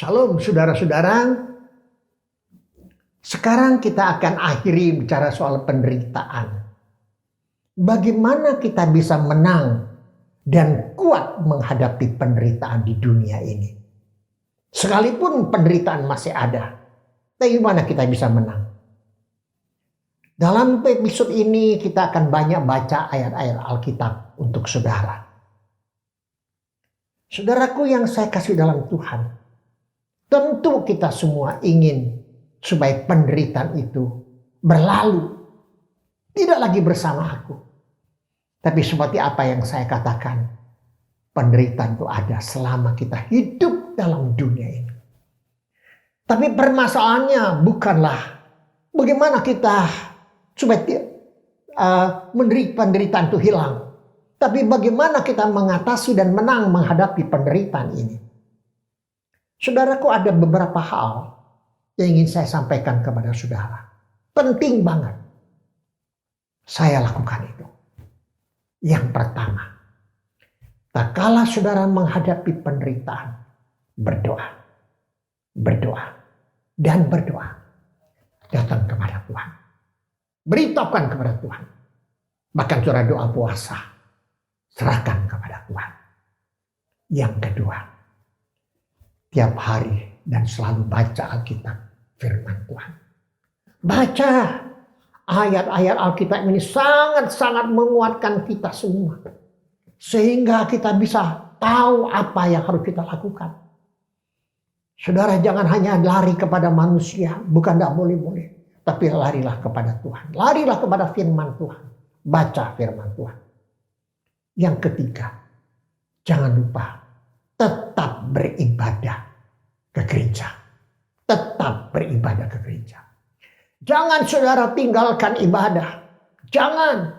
Shalom saudara-saudara. Sekarang kita akan akhiri bicara soal penderitaan. Bagaimana kita bisa menang dan kuat menghadapi penderitaan di dunia ini. Sekalipun penderitaan masih ada, bagaimana kita bisa menang? Dalam episode ini kita akan banyak baca ayat-ayat Alkitab untuk saudara. Saudaraku yang saya kasih dalam Tuhan, tentu kita semua ingin supaya penderitaan itu berlalu. Tidak lagi bersama aku. Tapi seperti apa yang saya katakan, penderitaan itu ada selama kita hidup dalam dunia ini. Tapi permasalahannya bukanlah bagaimana kita supaya penderitaan itu hilang. Tapi bagaimana kita mengatasi dan menang menghadapi penderitaan ini. Saudaraku, ada beberapa hal yang ingin saya sampaikan kepada saudara. Penting banget. Saya lakukan itu. Yang pertama, tak kala saudara menghadapi penderitaan, berdoa. Berdoa. Dan berdoa. Datang kepada Tuhan. Beritahukan kepada Tuhan. Bahkan saudara doa puasa. Serahkan kepada Tuhan. Yang kedua, tiap hari dan selalu baca Alkitab, firman Tuhan. Baca ayat-ayat Alkitab ini sangat-sangat menguatkan kita semua. Sehingga kita bisa tahu apa yang harus kita lakukan. Saudara, jangan hanya lari kepada manusia, bukan tidak boleh-boleh. Tapi larilah kepada Tuhan. Larilah kepada firman Tuhan. Baca firman Tuhan. Yang ketiga, jangan lupa tetap beribadah ke gereja. Tetap beribadah ke gereja. Jangan saudara tinggalkan ibadah. Jangan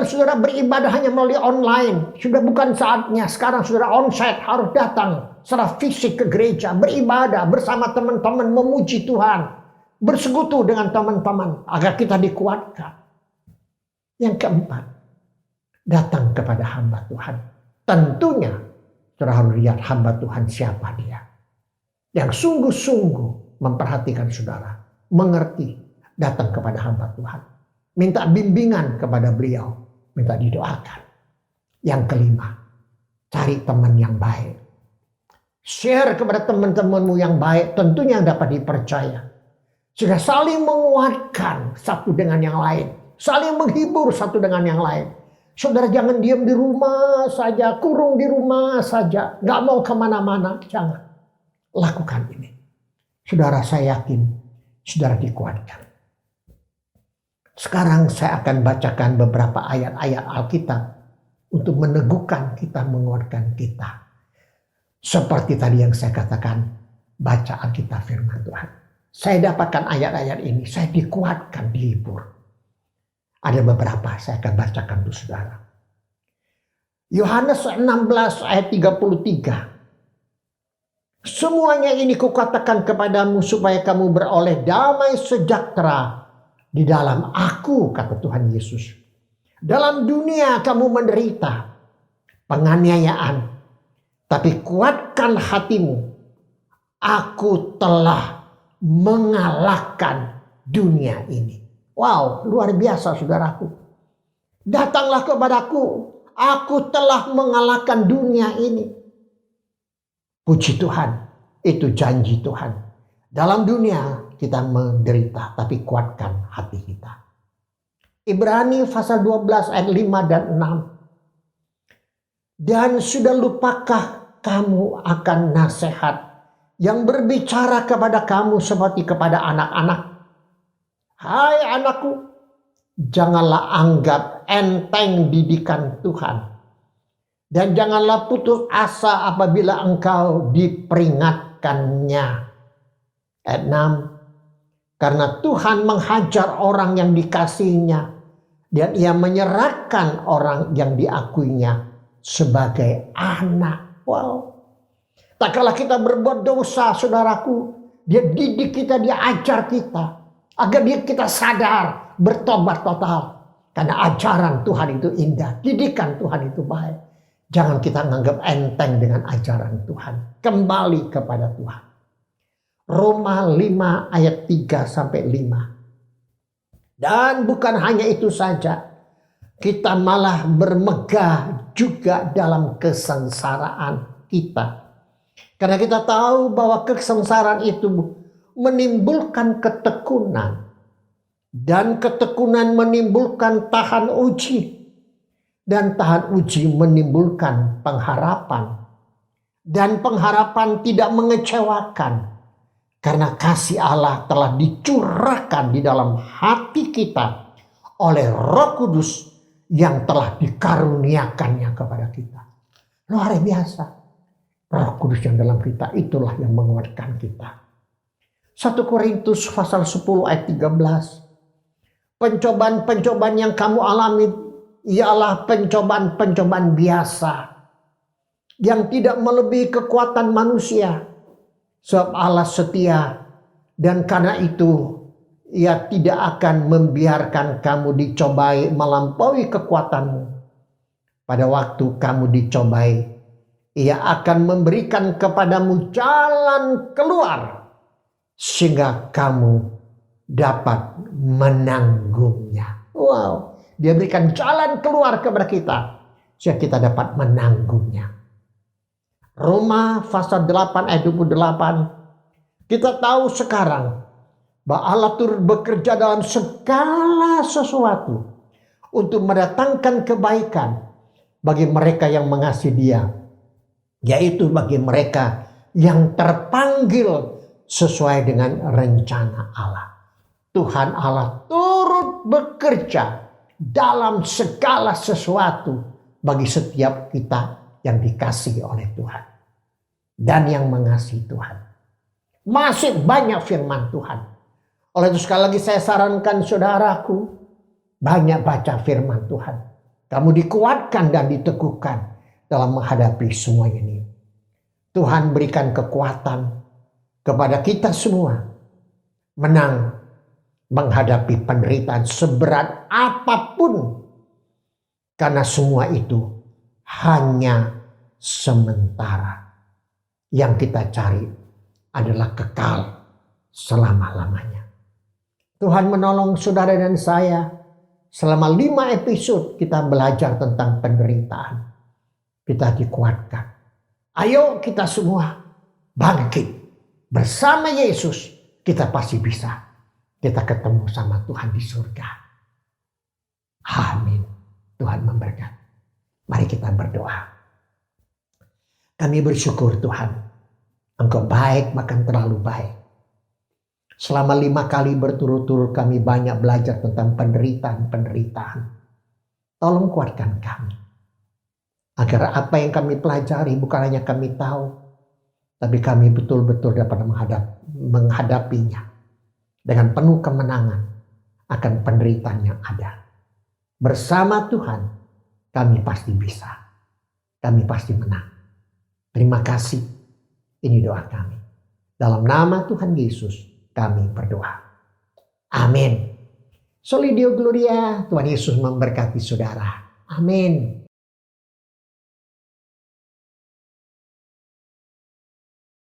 saudara beribadah hanya melalui online. Sudah bukan saatnya. Sekarang saudara onsite harus datang secara fisik ke gereja. Beribadah bersama teman-teman, memuji Tuhan. Bersekutu dengan teman-teman agar kita dikuatkan. Yang keempat, datang kepada hamba Tuhan. Tentunya saudara harus lihat hamba Tuhan siapa dia. Yang sungguh-sungguh memperhatikan saudara. Mengerti. Datang kepada hamba Tuhan. Minta bimbingan kepada beliau. Minta didoakan. Yang kelima. Cari teman yang baik. Share kepada teman-temanmu yang baik. Tentunya yang dapat dipercaya. Sehingga saling menguatkan satu dengan yang lain. Saling menghibur satu dengan yang lain. Saudara jangan diam di rumah saja. Kurung di rumah saja. Gak mau kemana-mana. Jangan. Lakukan ini. Saudara, saya yakin saudara dikuatkan. Sekarang saya akan bacakan beberapa ayat-ayat Alkitab untuk meneguhkan kita, menguatkan kita. Seperti tadi yang saya katakan, baca Alkitab firman Tuhan. Saya dapatkan ayat-ayat ini, saya dikuatkan, dihibur. Ada beberapa saya akan bacakan untuk saudara. Yohanes 16 ayat 33. Semuanya ini kukatakan kepadamu supaya kamu beroleh damai sejahtera di dalam aku, kata Tuhan Yesus. Dalam dunia kamu menderita penganiayaan, tapi kuatkan hatimu. Aku telah mengalahkan dunia ini. Wow, luar biasa saudaraku. Datanglah kepadaku, aku telah mengalahkan dunia ini. Puji Tuhan, itu janji Tuhan. Dalam dunia kita menderita, tapi kuatkan hati kita. Ibrani pasal 12 ayat 5 dan 6. Dan sudah lupakah kamu akan nasihat yang berbicara kepada kamu seperti kepada anak-anak? Hai anakku, janganlah anggap enteng didikan Tuhan. Dan janganlah putus asa apabila engkau diperingatkannya. Ayat 6. Karena Tuhan menghajar orang yang dikasihinya. Dan ia menyerahkan orang yang diakuinya sebagai anak. Wow. Tak kala kita berbuat dosa, saudaraku. Dia didik kita, dia ajar kita. Agar kita sadar, bertobat total. Karena ajaran Tuhan itu indah. Didikan Tuhan itu baik. Jangan kita menganggap enteng dengan ajaran Tuhan. Kembali kepada Tuhan. Roma 5 ayat 3 sampai 5. Dan bukan hanya itu saja, kita malah bermegah juga dalam kesengsaraan kita. Karena kita tahu bahwa kesengsaraan itu menimbulkan ketekunan. Dan ketekunan menimbulkan tahan uji. Dan tahan uji menimbulkan pengharapan. Dan pengharapan tidak mengecewakan. Karena kasih Allah telah dicurahkan di dalam hati kita oleh Roh Kudus yang telah dikaruniakannya kepada kita. Luar biasa. Roh Kudus yang dalam kita itulah yang menguatkan kita. 1 Korintus pasal 10 ayat 13. Pencobaan-pencobaan yang kamu alami ialah pencobaan-pencobaan biasa yang tidak melebihi kekuatan manusia. Sebab Allah setia dan karena itu Ia tidak akan membiarkan kamu dicobai melampaui kekuatanmu. Pada waktu kamu dicobai, Ia akan memberikan kepadamu jalan keluar sehingga kamu dapat menanggungnya. Wow, Dia berikan jalan keluar kepada kita sehingga kita dapat menanggungnya. Roma pasal 8 ayat 28. Kita tahu sekarang bahwa Allah turut bekerja dalam segala sesuatu untuk mendatangkan kebaikan bagi mereka yang mengasihi Dia, yaitu bagi mereka yang terpanggil sesuai dengan rencana Allah. Tuhan Allah turut bekerja dalam segala sesuatu bagi setiap kita yang dikasihi oleh Tuhan dan yang mengasihi Tuhan. Masih banyak firman Tuhan. Oleh itu sekali lagi saya sarankan saudaraku, banyak baca firman Tuhan. Kamu dikuatkan dan diteguhkan dalam menghadapi semua ini. Tuhan berikan kekuatan kepada kita semua menang menghadapi penderitaan seberat apapun, karena semua itu hanya sementara. Yang kita cari adalah kekal selama-lamanya. Tuhan menolong saudara dan saya. Selama 5 episode kita belajar tentang penderitaan. Kita dikuatkan. Ayo kita semua bangkit. Bersama Yesus kita pasti bisa. Kita ketemu sama Tuhan di surga. Amin. Tuhan memberkati. Mari kita berdoa. Kami bersyukur Tuhan. Engkau baik, bahkan terlalu baik. Selama 5 kali berturut-turut kami banyak belajar tentang penderitaan. Tolong kuatkan kami. Agar apa yang kami pelajari bukan hanya kami tahu. Tapi kami betul-betul dapat menghadapinya. Dengan penuh kemenangan akan penderitaan yang ada. Bersama Tuhan kami pasti bisa. Kami pasti menang. Terima kasih. Ini doa kami. Dalam nama Tuhan Yesus kami berdoa. Amin. Soli Deo Gloria. Tuhan Yesus memberkati saudara. Amin.